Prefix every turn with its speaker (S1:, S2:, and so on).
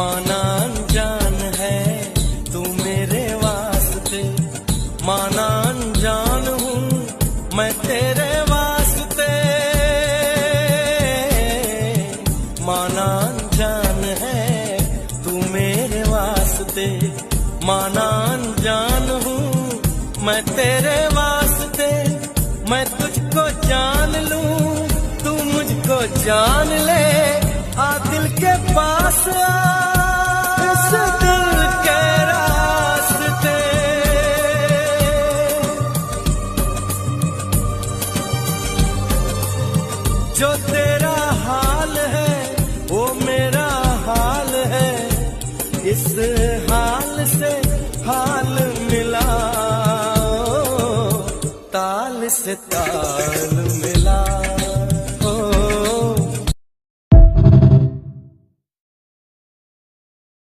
S1: माना अनजान है तू मेरे वास्ते, माना अनजान हूँ मैं तेरे वास्ते। माना अनजान है तू मेरे वास्ते, माना अनजान हूँ मैं तेरे वास्ते। मैं तुझको जान लूं तू मुझको जान ले, आ दिल के पास आ इस दिल के रास्ते। जो तेरा हाल है वो मेरा हाल है, इस हाल से हाल मिला, ताल से ताल मिला।